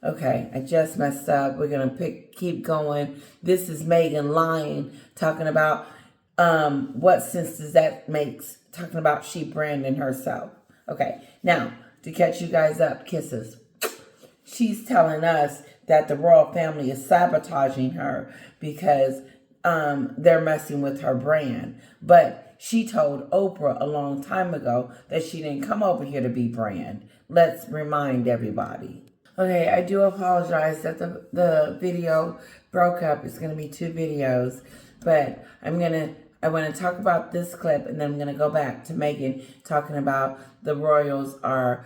Okay, I just messed up. We're gonna keep going. This is Meghan lying, talking about what sense does that makes? Talking about she branding herself. Okay, now to catch you guys up, kisses. She's telling us that the royal family is sabotaging her because they're messing with her brand. But she told Oprah a long time ago that she didn't come over here to be brand. Let's remind everybody. Okay, I do apologize that the video broke up. It's going to be two videos, but I want to talk about this clip, and then I'm going to go back to Meghan talking about the royals are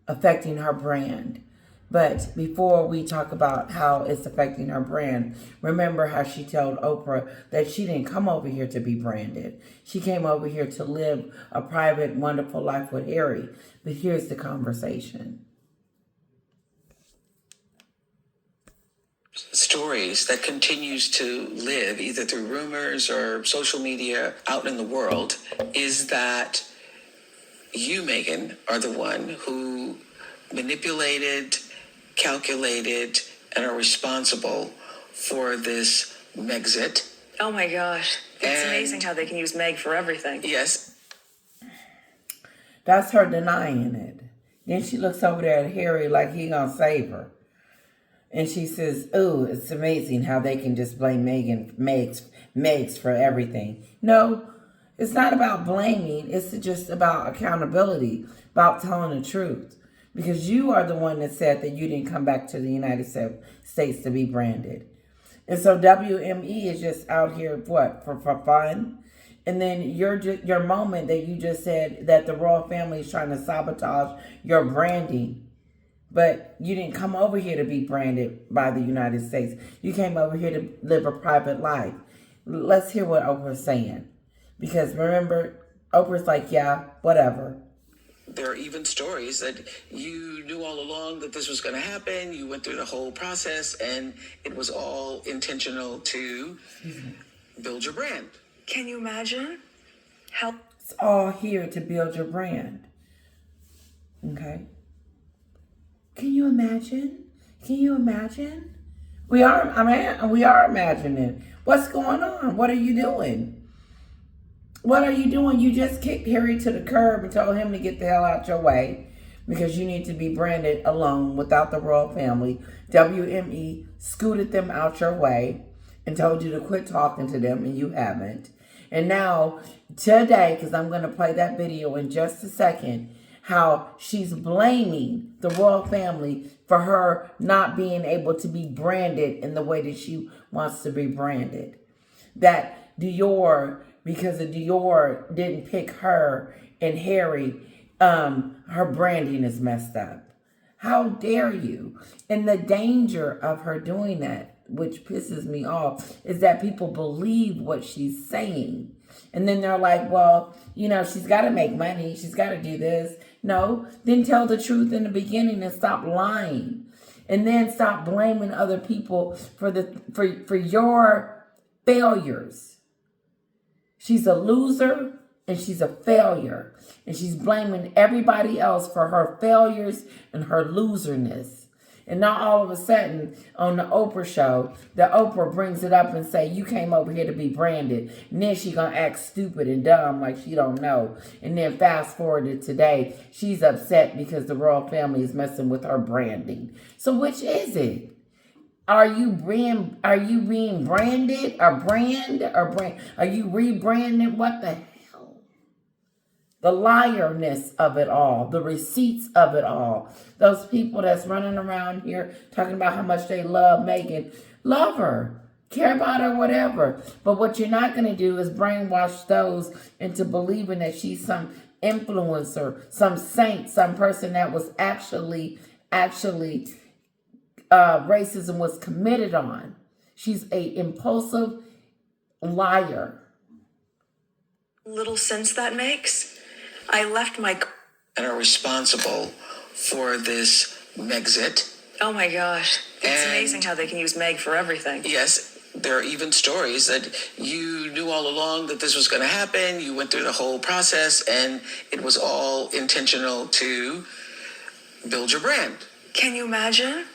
affecting her brand. But before we talk about how it's affecting her brand, remember how she told Oprah that she didn't come over here to be branded. She came over here to live a private, wonderful life with Harry. But here's the conversation. Stories that continues to live either through rumors or social media out in the world is that you, Meghan, are the one who manipulated, calculated, and are responsible for this Megxit. Oh my gosh. It's amazing how they can use Meg for everything. Yes. That's her denying it. Then she looks over there at Harry like he gonna save her. And she says, "Oh, it's amazing how they can just blame Megs for everything." No, it's not about blaming. It's just about accountability, about telling the truth. Because you are the one that said that you didn't come back to the United States to be branded. And so WME is just out here, what, for fun? And then your moment that you just said that the royal family is trying to sabotage your branding. But you didn't come over here to be branded by the United States. You came over here to live a private life. Let's hear what Oprah's saying. Because remember, Oprah's like, yeah, whatever. There are even stories that you knew all along that this was going to happen. You went through the whole process, and it was all intentional to build your brand. Can you imagine how? It's all here to build your brand. Okay? Can you imagine? Can you imagine? We are imagining. What's going on? What are you doing? What are you doing? You just kicked Harry to the curb and told him to get the hell out your way because you need to be branded alone without the royal family. WME scooted them out your way and told you to quit talking to them, and you haven't. And now, today, because I'm going to play that video in just a second, how she's blaming the royal family for her not being able to be branded in the way that she wants to be branded. That Dior, because of Dior didn't pick her and Harry, her branding is messed up. How dare you? And the danger of her doing that, which pisses me off, is that people believe what she's saying. And then they're like, well, you know, she's got to make money. She's got to do this. No, then tell the truth in the beginning and stop lying. And then stop blaming other people for your failures. She's a loser and she's a failure. And she's blaming everybody else for her failures and her loserness. And now all of a sudden on the Oprah show, the Oprah brings it up and say, you came over here to be branded. And then she gonna act stupid and dumb like she don't know. And then fast forward to today, she's upset because the royal family is messing with her branding. So which is it? Are you being branded or brand? Are you rebranded? What the hell? The liarness of it all, the receipts of it all. Those people that's running around here talking about how much they love Meghan, love her, care about her, whatever. But what you're not going to do is brainwash those into believing that she's some influencer, some saint, some person that was actually racism was committed on. She's a impulsive liar. Little sense that makes. I left my... And are responsible for this Megxit. Oh my gosh. It's amazing how they can use Meg for everything. Yes, there are even stories that you knew all along that this was going to happen. You went through the whole process, and it was all intentional to build your brand. Can you imagine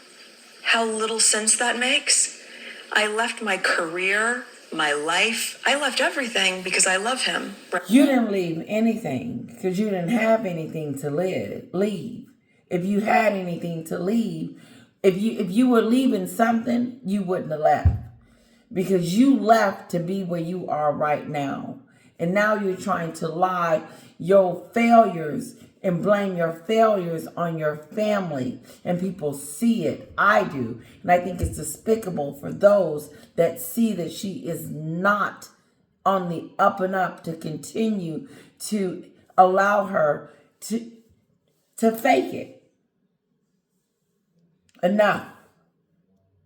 how little sense that makes? I left my career, my life. I left everything because I love him. You didn't leave anything because you didn't have anything to leave. If you had anything to leave, if you were leaving something, you wouldn't have left. Because you left to be where you are right now. And now you're trying to lie your failures and blame your failures on your family. And people see it. I do. And I think it's despicable for those that see that she is not on the up and up to continue to allow her to fake it. Enough.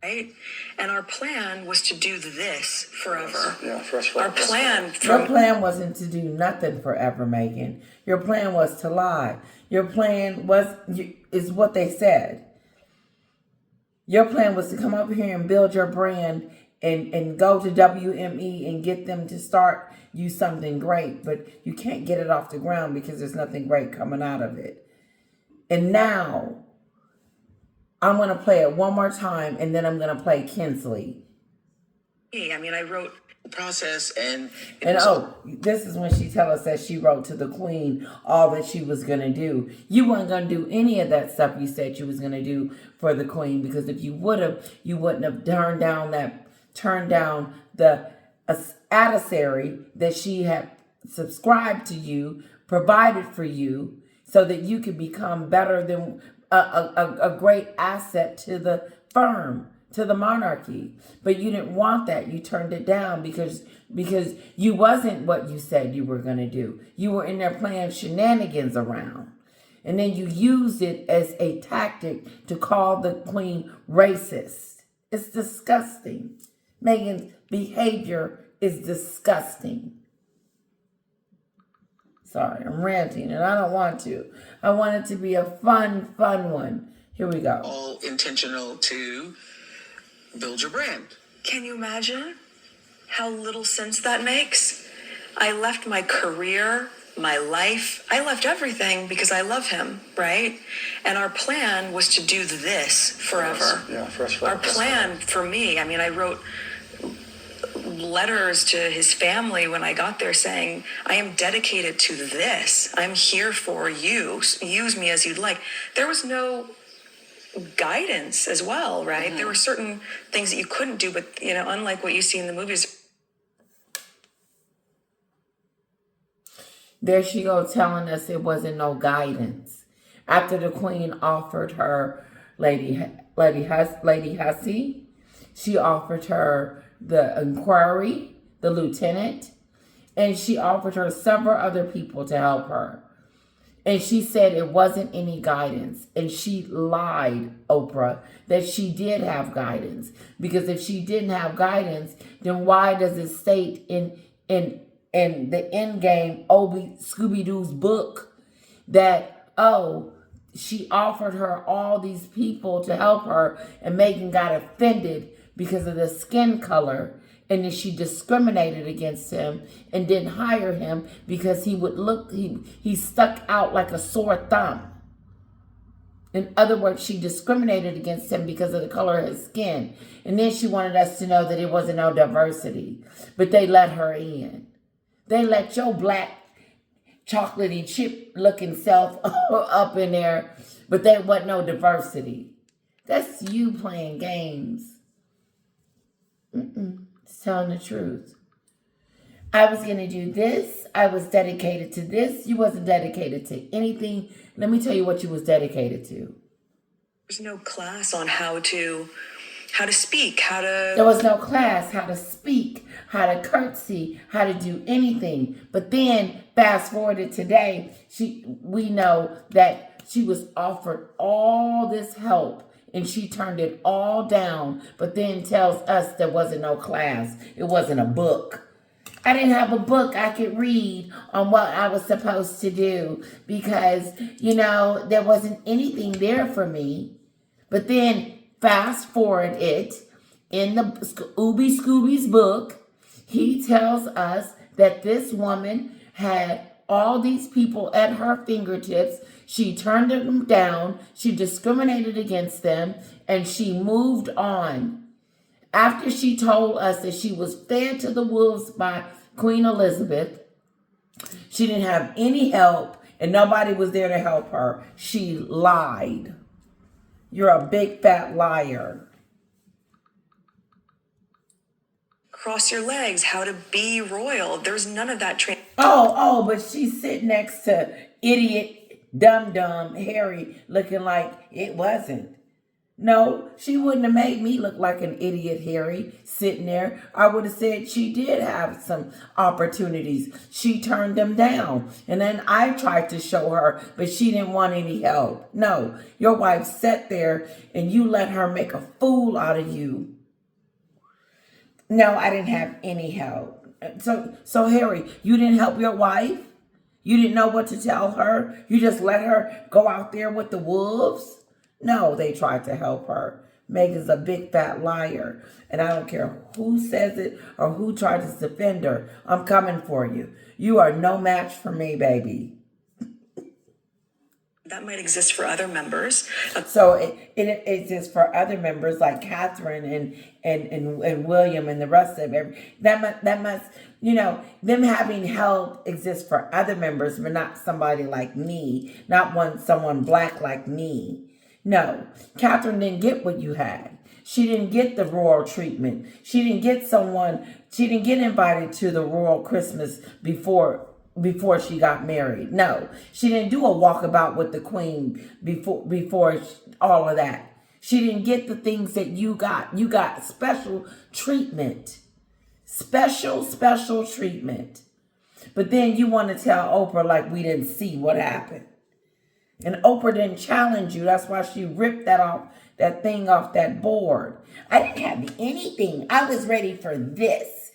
Right? And our plan was to do this forever. Yeah, fresh. Our plan Your plan wasn't to do nothing forever, Meghan. Your plan was to lie. Your plan is what they said. Your plan was to come up here and build your brand and go to WME and get them to start you something great. But you can't get it off the ground because there's nothing great coming out of it. And now I'm going to play it one more time, and then I'm going to play Kinsley. I mean, I wrote the process, and this is when she tell us that she wrote to the Queen all that she was going to do. You weren't going to do any of that stuff you said you was going to do for the Queen, because if you would have, you wouldn't have turned down the adversary that she had subscribed to you, provided for you, so that you could become better than a great asset to the firm, to the monarchy. But you didn't want that. You turned it down because you wasn't what you said you were going to do. You were in there playing shenanigans around. And then you used it as a tactic to call the Queen racist. It's disgusting. Meghan's behavior is disgusting. Sorry, I'm ranting, and I don't want to. I want it to be a fun one. Here we go. All intentional to build your brand. Can you imagine how little sense that makes? I left my career, my life. I left everything because I love him, right? And our plan was to do this forever. Yeah, fresh. Our plan for me, I mean, I wrote letters to his family when I got there saying, I am dedicated to this. I'm here for you. Use me as you'd like. There was no guidance as well, right? Mm-hmm. There were certain things that you couldn't do, but, you know, unlike what you see in the movies. There she goes telling us it wasn't no guidance. After the Queen offered her Lady Hussey, she offered her the inquiry, the lieutenant, and she offered her several other people to help her. And she said it wasn't any guidance. And she lied, Oprah, that she did have guidance. Because if she didn't have guidance, then why does it state in the Endgame Scooby-Doo's book that, she offered her all these people to help her, and Meghan got offended because of the skin color, and then she discriminated against him and didn't hire him because he stuck out like a sore thumb. In other words, she discriminated against him because of the color of his skin. And then she wanted us to know that it wasn't no diversity. But they let her in. They let your black chocolatey chip looking self up in there, but there wasn't no diversity. That's you playing games. It's telling the truth. I was going to do this. I was dedicated to this. You wasn't dedicated to anything. Let me tell you what you was dedicated to. There's no class on how to speak, There was no class, how to speak, how to curtsy, how to do anything. But then, fast forward to today, we know that she was offered all this help, and she turned it all down, but then tells us there wasn't no class. It wasn't a book. I didn't have a book I could read on what I was supposed to do because, there wasn't anything there for me. But then fast forward it, in the Scooby's book, he tells us that this woman had all these people at her fingertips. She turned them down. She discriminated against them, and she moved on. After she told us that she was fed to the wolves by Queen Elizabeth, she didn't have any help, and nobody was there to help her. She lied. You're a big fat liar. Cross your legs, how to be royal. There's none of that training. But she's sitting next to idiot, dumb Harry looking like it wasn't. No, she wouldn't have made me look like an idiot, Harry, sitting there. I would have said she did have some opportunities. She turned them down. And then I tried to show her, but she didn't want any help. No, your wife sat there and you let her make a fool out of you. No, I didn't have any help. So Harry, you didn't help your wife? You didn't know what to tell her? You just let her go out there with the wolves? No, they tried to help her. Meghan's a big fat liar. And I don't care who says it or who tries to defend her. I'm coming for you. You are no match for me, baby. That might exist for other members. So it exists for other members like Catherine and William and the rest of it. That must, them having help exists for other members, but not somebody like me, not someone black like me. No, Catherine didn't get what you had. She didn't get the royal treatment. She didn't get invited to the royal Christmas before she got married. No, she didn't do a walkabout with the queen before all of that. She didn't get the things that you got. You got special treatment. Special treatment. But then you want to tell Oprah like we didn't see what happened. And Oprah didn't challenge you. That's why she ripped that thing off that board. I didn't have anything. I was ready for this.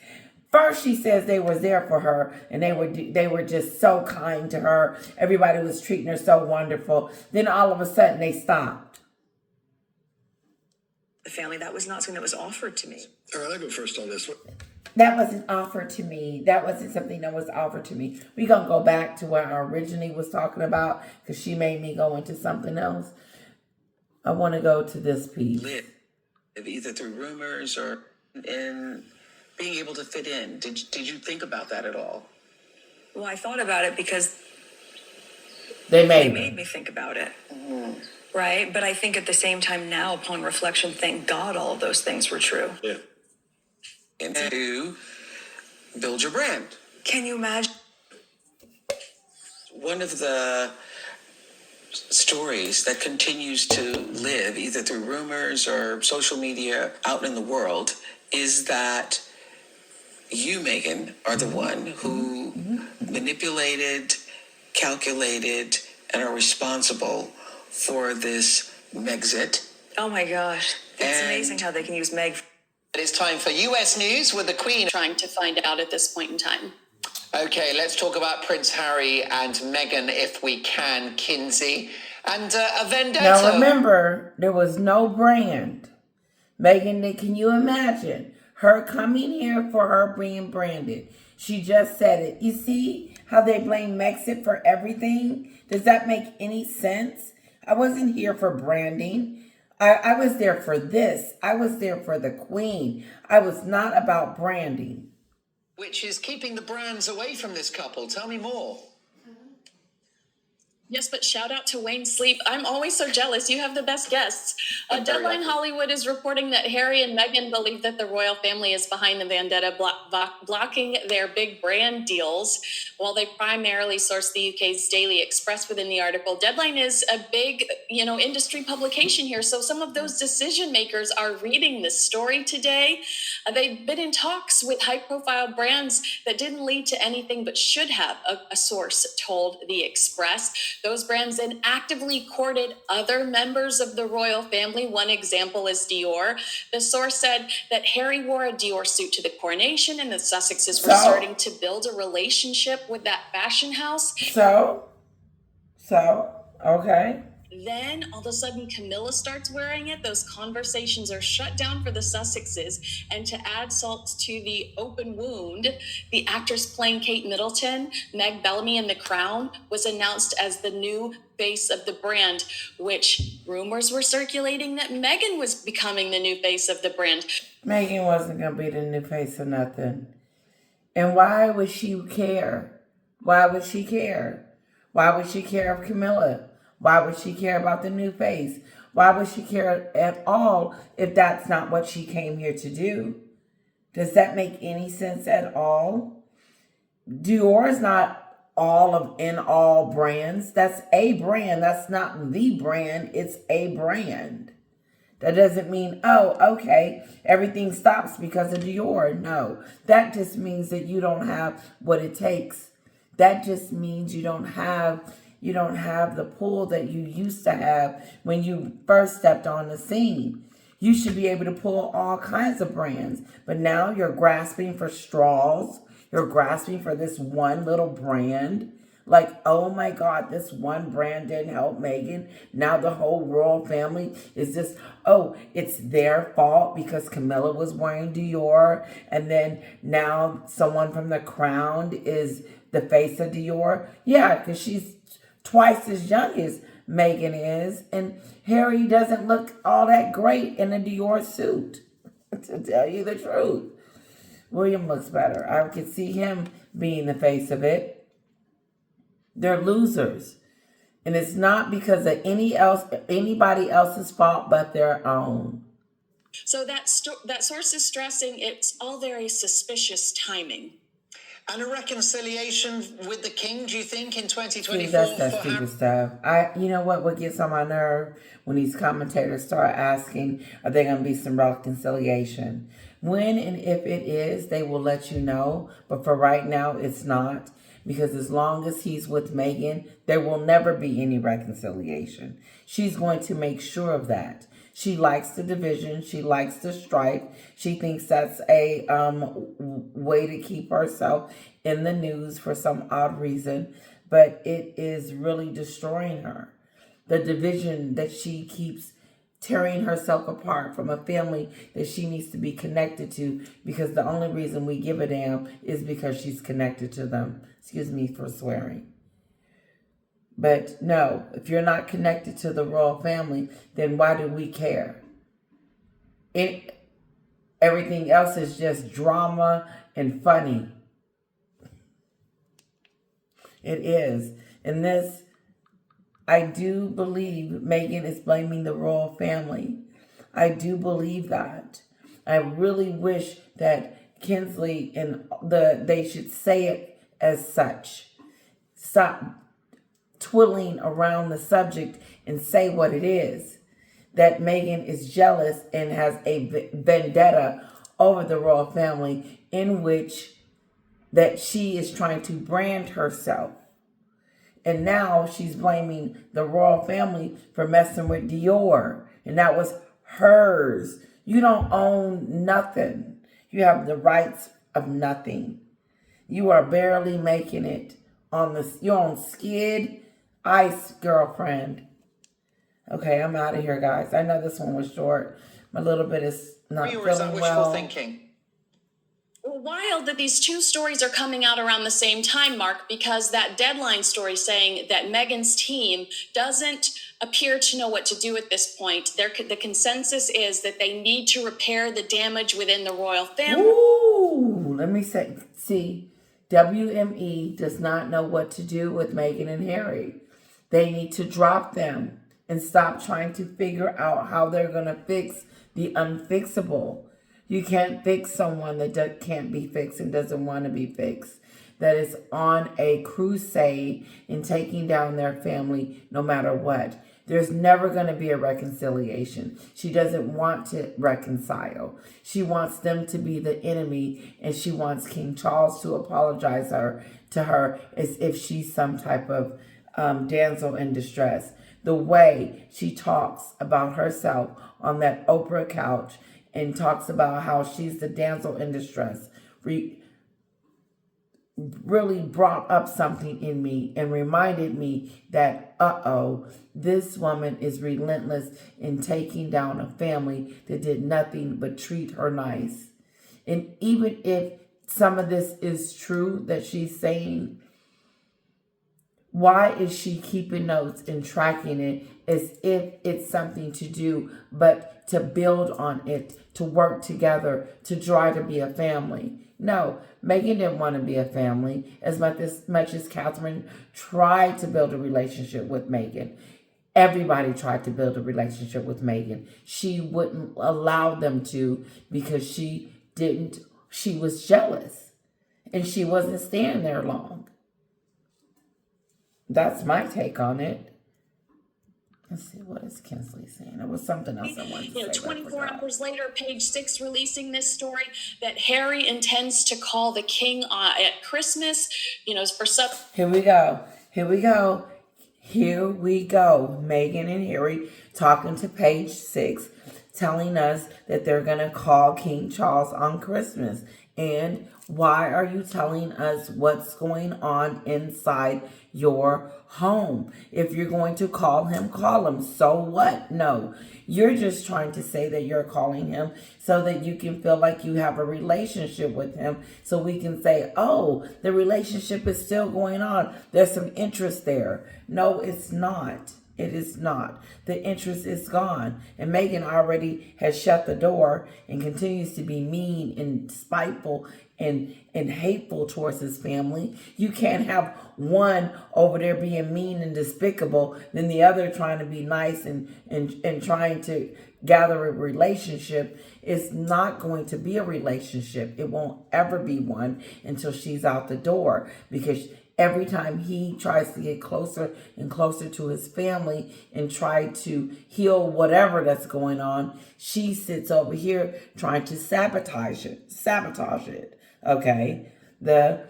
First, she says they were there for her, and they were just so kind to her. Everybody was treating her so wonderful. Then all of a sudden, they stopped. The family, that was not something that was offered to me. All right, I'll go first on this one. That wasn't offered to me. That wasn't something that was offered to me. We're going to go back to what I originally was talking about because she made me go into something else. I want to go to this piece. Live either through rumors or in being able to fit in. Did you think about that at all? Well, I thought about it because they made me think about it. Mm-hmm. Right? But I think at the same time now, upon reflection, thank God all of those things were true. Yeah. And to build your brand. Can you imagine? One of the stories that continues to live either through rumors or social media out in the world is that you, Meghan, are the one who manipulated, calculated, and are responsible for this Megxit. Oh my gosh. It's amazing how they can use Meg. It is time for US News with the Queen. Trying to find out at this point in time. Okay, let's talk about Prince Harry and Meghan if we can, Kinsey. And a vendetta. Now remember, there was no brand. Meghan, can you imagine her coming here for her being branded? She just said it. You see how they blame Megxit for everything? Does that make any sense? I wasn't here for branding. I was there for this. I was there for the Queen. I was not about branding. Which is keeping the brands away from this couple. Tell me more. Yes, but shout out to Wayne Sleep. I'm always so jealous. You have the best guests. Deadline Hollywood is reporting that Harry and Meghan believe that the royal family is behind the vendetta, blocking their big brand deals. While they primarily source the UK's Daily Express within the article, Deadline is a big, industry publication here. So some of those decision makers are reading this story today. They've been in talks with high-profile brands that didn't lead to anything but should have, a source told the Express. Those brands then actively courted other members of the royal family. One example is Dior. The source said that Harry wore a Dior suit to the coronation and the Sussexes were starting to build a relationship with that fashion house. So, okay. Then all of a sudden Camilla starts wearing it. Those conversations are shut down for the Sussexes. And to add salt to the open wound, the actress playing Kate Middleton, Meg Bellamy in The Crown, was announced as the new face of the brand, which rumors were circulating that Meghan was becoming the new face of the brand. Meghan wasn't going to be the new face of nothing. And why would she care? Why would she care? Why would she care of Camilla? Why would she care about the new face? Why would she care at all if that's not what she came here to do? Does that make any sense at all? Dior is not all brands. That's a brand. That's not the brand. It's a brand. That doesn't mean, oh, okay, everything stops because of Dior. No, that just means that you don't have what it takes. That just means you don't have the pull that you used to have when you first stepped on the scene. You should be able to pull all kinds of brands, but now you're grasping for straws. You're grasping for this one little brand. Like, oh my God, this one brand didn't help Meghan. Now the whole royal family is just, oh, it's their fault because Camilla was wearing Dior. And then now someone from The Crown is the face of Dior. Yeah, because she's twice as young as Meghan is. And Harry doesn't look all that great in a Dior suit, to tell you the truth. William looks better. I could see him being the face of it. They're losers. And it's not because of anybody else's fault but their own. So that source is stressing it's all very suspicious timing. And a reconciliation with the king, do you think, in 2024? That's stupid stuff. You know what gets on my nerve when these commentators start asking, are there going to be some reconciliation? When and if it is, they will let you know. But for right now, it's not. Because as long as he's with Meghan, there will never be any reconciliation. She's going to make sure of that. She likes the division. She likes the strife. She thinks that's a way to keep herself in the news for some odd reason. But it is really destroying her. The division that she keeps tearing herself apart from a family that she needs to be connected to, because the only reason we give a damn is because she's connected to them. Excuse me for swearing. But no, if you're not connected to the royal family, then why do we care? Everything else is just drama and funny. It is. And this, I do believe Meghan is blaming the royal family. I do believe that. I really wish that Kinsley and they should say it as such. Stop twiddling around the subject and say what it is. That Meghan is jealous and has a vendetta over the royal family, in which that she is trying to brand herself. And now she's blaming the royal family for messing with Dior. And that was hers. You don't own nothing. You have the rights of nothing. You are barely making it you're on skid ice, girlfriend. Okay, I'm out of here, guys. I know this one was short. My little bit is not feeling well. Or is that wishful thinking? Well, wild that these two stories are coming out around the same time, Mark, because that Deadline story saying that Meghan's team doesn't appear to know what to do at this point. The consensus is that they need to repair the damage within the royal family. Ooh, let me see, WME does not know what to do with Meghan and Harry. They need to drop them and stop trying to figure out how they're going to fix the unfixable. You can't fix someone that can't be fixed and doesn't want to be fixed. That is on a crusade in taking down their family no matter what. There's never going to be a reconciliation. She doesn't want to reconcile. She wants them to be the enemy, and she wants King Charles to apologize to her as if she's some type of damsel in distress. The way she talks about herself on that Oprah couch and talks about how she's the damsel in distress. really brought up something in me and reminded me that, this woman is relentless in taking down a family that did nothing but treat her nice. And even if some of this is true that she's saying, why is she keeping notes and tracking it as if it's something to do, but to build on it, to work together, to try to be a family? No, Meghan didn't want to be a family as much as Catherine tried to build a relationship with Meghan. Everybody tried to build a relationship with Meghan. She wouldn't allow them to because she was jealous and she wasn't staying there long. That's my take on it. Let's see, what is Kinsley saying? There was something else I wanted to say. 24 hours later, Page 6 releasing this story that Harry intends to call the king at Christmas, for some. Here we go. Meghan and Harry talking to Page 6, telling us that they're going to call King Charles on Christmas. And why are you telling us what's going on inside your home? If you're going to call him, call him. So what? No, you're just trying to say that you're calling him so that you can feel like you have a relationship with him. So we can say, oh, the relationship is still going on. There's some interest there. No, it's not. It is not. The interest is gone. And Meghan already has shut the door and continues to be mean and spiteful and hateful towards his family. You can't have one over there being mean and despicable, then the other trying to be nice and trying to gather a relationship. It's not going to be a relationship. It won't ever be one until she's out the door, because every time he tries to get closer and closer to his family and try to heal whatever that's going on, she sits over here trying to sabotage it. Okay? The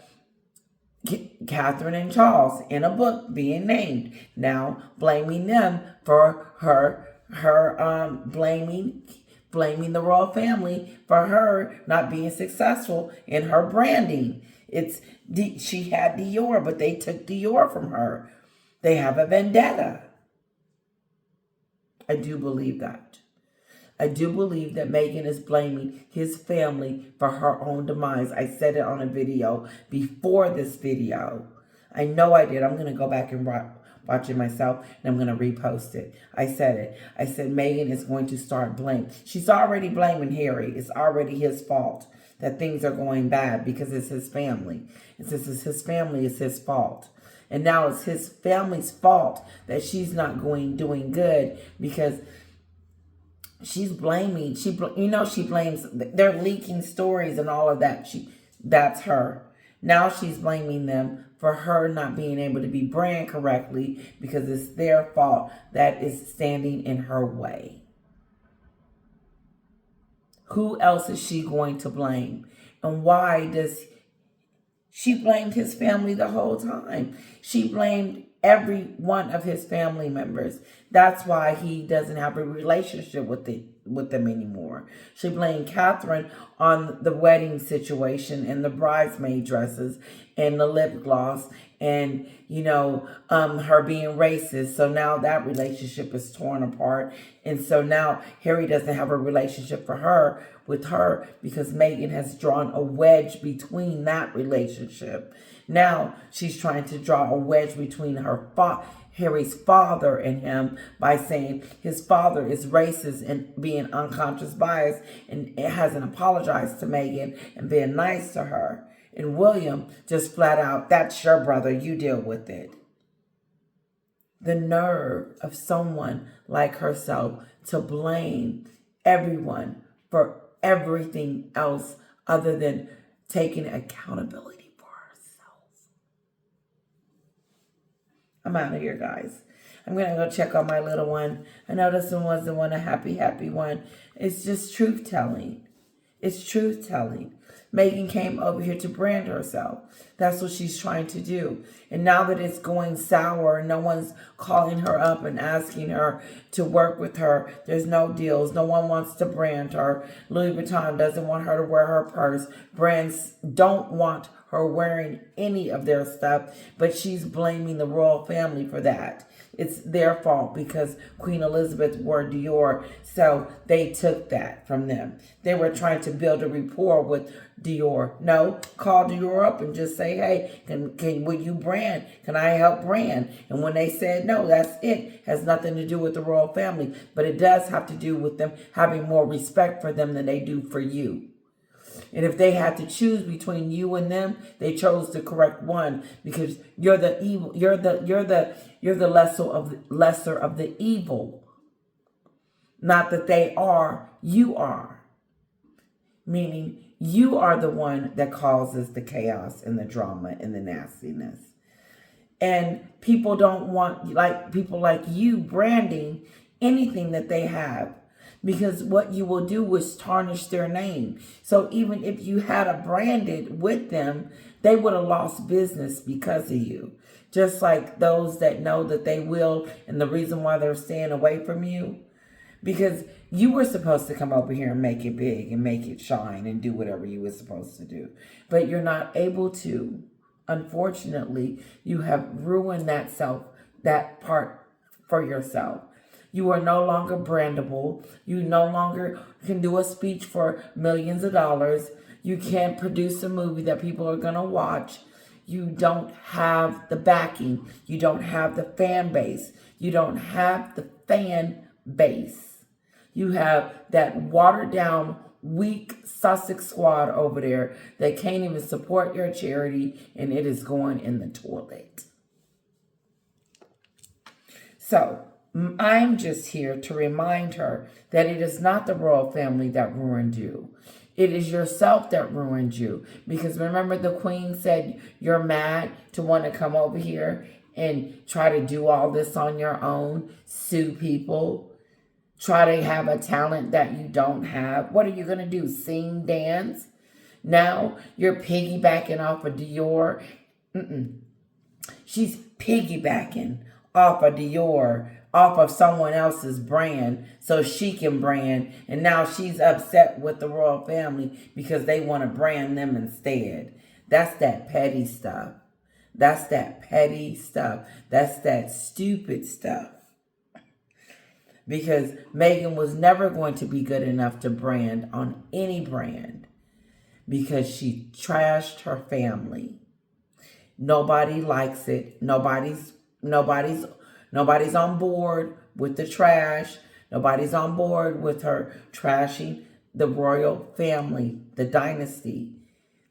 Catherine and Charles in a book being named, now blaming them for her blaming the royal family for her not being successful in her branding. She had Dior, but they took Dior from her. They have a vendetta. I do believe that. I do believe that Meghan is blaming his family for her own demise. I said it on a video before this video. I know I did. I'm going to go back and watch it myself, and I'm going to repost it. I said it. I said Meghan is going to start blaming. She's already blaming Harry. It's already his fault that things are going bad because it's his family. And since it's his family, it's his fault. And now it's his family's fault that she's not doing good, because she's blaming. She blames. They're leaking stories and all of that. That's her. Now she's blaming them for her not being able to be brand correctly because it's their fault that is standing in her way. Who else is she going to blame? And why does she blame his family the whole time? She blamed every one of his family members. That's why he doesn't have a relationship with them anymore. She blamed Catherine on the wedding situation and the bridesmaid dresses and the lip gloss and, her being racist. So now that relationship is torn apart. And so now Harry doesn't have a relationship with her because Meghan has drawn a wedge between that relationship. Now she's trying to draw a wedge between Harry's father and him by saying his father is racist and being unconscious bias and hasn't apologized to Meghan and being nice to her. And William just flat out, that's your brother, you deal with it. The nerve of someone like herself to blame everyone for everything else other than taking accountability for herself. I'm out of here, guys. I'm going to go check on my little one. I know this one wasn't a happy one. It's just truth-telling. It's truth-telling. Meghan came over here to brand herself. That's what she's trying to do. And now that it's going sour, no one's calling her up and asking her to work with her. There's no deals. No one wants to brand her. Louis Vuitton doesn't want her to wear her purse. Brands don't want her wearing any of their stuff, but she's blaming the royal family for that. It's their fault because Queen Elizabeth wore Dior, so they took that from them. They were trying to build a rapport with Dior. No, call Dior up and just say, hey, will you brand? Can I help brand? And when they said no, that's it. Has nothing to do with the royal family, but it does have to do with them having more respect for them than they do for you. And if they had to choose between you and them, they chose the correct one because you're the evil. You're the lesser of the evil. Not that they are, you are. Meaning you are the one that causes the chaos and the drama and the nastiness. And people don't want people like you branding anything that they have. Because what you will do is tarnish their name. So even if you had a branded with them, they would have lost business because of you. Just like those that know that they will, and the reason why they're staying away from you. Because you were supposed to come over here and make it big and make it shine and do whatever you were supposed to do. But you're not able to. Unfortunately, you have ruined that part for yourself. You are no longer brandable. You no longer can do a speech for millions of dollars. You can't produce a movie that people are going to watch. You don't have the backing. You don't have the fan base. You don't have the fan base. You have that watered down, weak Sussex squad over there that can't even support your charity, and it is going in the toilet. So, I'm just here to remind her that it is not the royal family that ruined you. It is yourself that ruined you. Because remember the queen said you're mad to want to come over here and try to do all this on your own, sue people, try to have a talent that you don't have. What are you going to do, sing, dance? Now you're piggybacking off of Dior. She's piggybacking off of Dior, off of someone else's brand so she can brand, and now she's upset with the royal family because they want to brand them instead. That's that petty stuff. That's that petty stuff. That's that stupid stuff. Because Meghan was never going to be good enough to brand on any brand because she trashed her family. Nobody likes it. Nobody's on board with the trash. Nobody's on board with her trashing the royal family, the dynasty,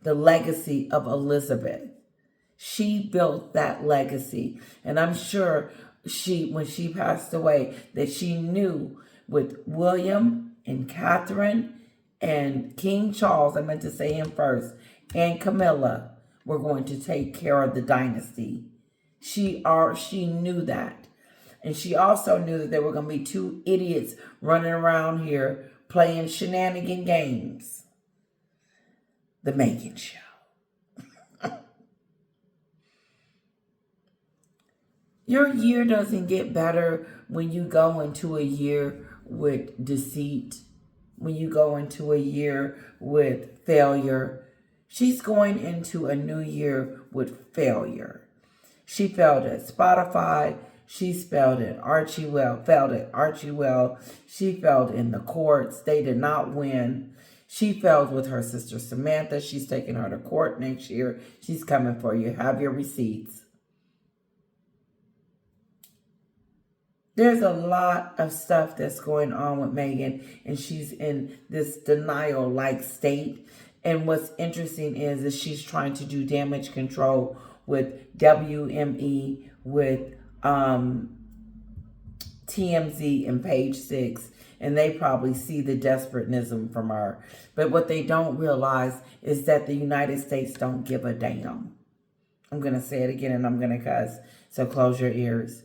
the legacy of Elizabeth. She built that legacy. And I'm sure when she passed away, that she knew with William and Catherine and King Charles, I meant to say him first, and Camilla were going to take care of the dynasty. She knew that. And she also knew that there were going to be two idiots running around here playing shenanigan games. The Meghan Show. Your year doesn't get better when you go into a year with deceit, when you go into a year with failure. She's going into a new year with failure. She failed at Spotify. She failed at Archie Well. She failed in the courts. They did not win. She failed with her sister Samantha. She's taking her to court next year. She's coming for you. Have your receipts. There's a lot of stuff that's going on with Meghan, and she's in this denial-like state. And what's interesting is she's trying to do damage control with WME, with TMZ and Page 6, and they probably see the desperatism from her. But what they don't realize is that the United States don't give a damn. I'm going to say it again, and I'm going to cuss, so close your ears.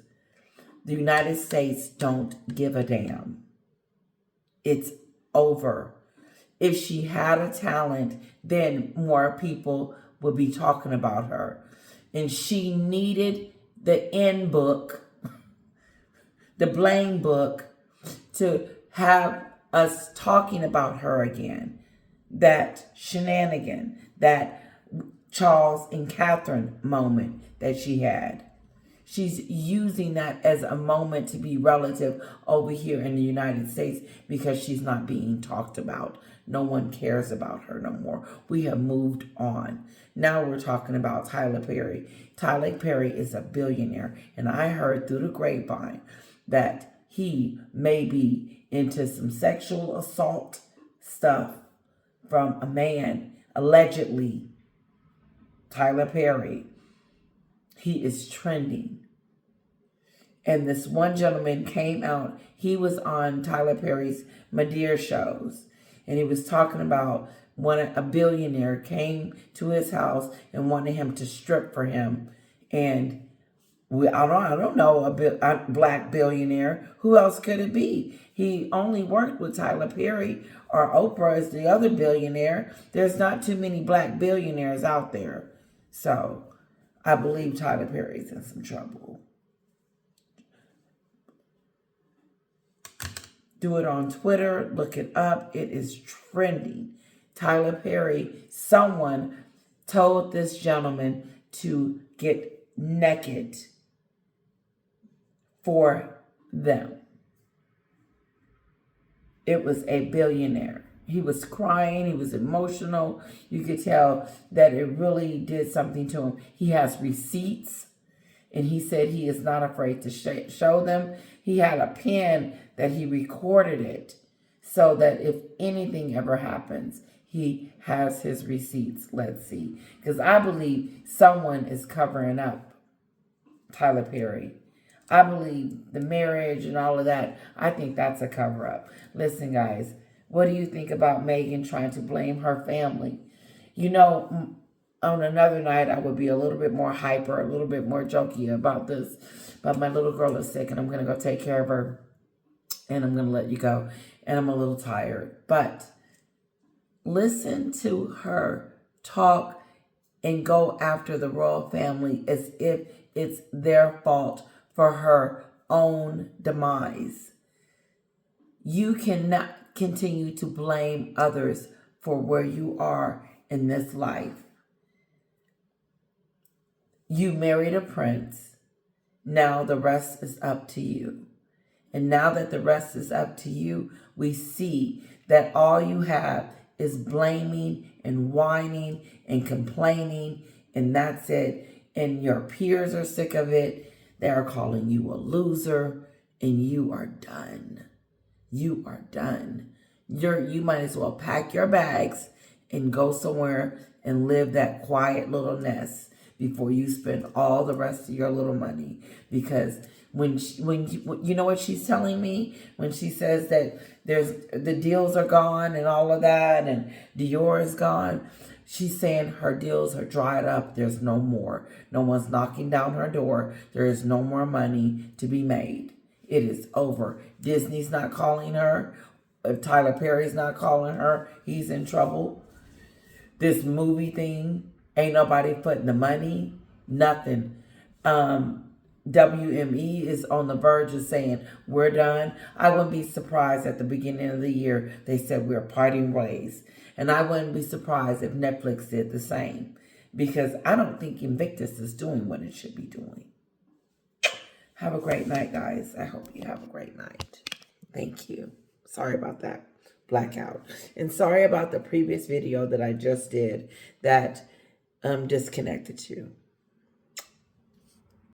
The United States don't give a damn. It's over. If she had a talent, then more people would be talking about her. And she needed the end book, the blame book, to have us talking about her again. That shenanigan, that Charles and Catherine moment that she had. She's using that as a moment to be relative over here in the United States because she's not being talked about. No one cares about her no more. We have moved on. Now we're talking about Tyler Perry. Tyler Perry is a billionaire, and I heard through the grapevine that he may be into some sexual assault stuff from a man, allegedly. Tyler Perry. He is trending. And this one gentleman came out. He was on Tyler Perry's Madeira shows. And he was talking about a billionaire came to his house and wanted him to strip for him. And I don't know a black billionaire. Who else could it be? He only worked with Tyler Perry, or Oprah is the other billionaire. There's not too many black billionaires out there. So I believe Tyler Perry's in some trouble. Do it on Twitter. Look it up. It is trending. Tyler Perry, someone told this gentleman to get naked for them. It was a billionaire. He was crying. He was emotional. You could tell that it really did something to him. He has receipts, and he said he is not afraid to show them. He had a pen that he recorded it so that if anything ever happens, he has his receipts. Let's see. Because I believe someone is covering up Tyler Perry. I believe the marriage and all of that, I think that's a cover-up. Listen, guys, what do you think about Meghan trying to blame her family? You know, on another night, I would be a little bit more hyper, a little bit more jokey about this. But my little girl is sick, and I'm going to go take care of her. And I'm going to let you go. And I'm a little tired. But listen to her talk and go after the royal family as if it's their fault for her own demise. You cannot continue to blame others for where you are in this life. You married a prince. Now the rest is up to you. And now that the rest is up to you, we see that all you have is blaming and whining and complaining, and that's it. And your peers are sick of it. They're calling you a loser, and you are done. You are done. You might as well pack your bags and go somewhere and live that quiet little nest before you spend all the rest of your little money. Because when you know what she's telling me when she says that the deals are gone and all of that, and Dior is gone. She's saying her deals are dried up. There's no more. No one's knocking down her door. There is no more money to be made. It is over. Disney's not calling her. If Tyler Perry's not calling her, he's in trouble. This movie thing, ain't nobody putting the money. Nothing. WME is on the verge of saying, we're done. I wouldn't be surprised at the beginning of the year they said we're parting ways. And I wouldn't be surprised if Netflix did the same. Because I don't think Invictus is doing what it should be doing. Have a great night, guys. I hope you have a great night. Thank you. Sorry about that blackout. And sorry about the previous video that I just did that disconnected you.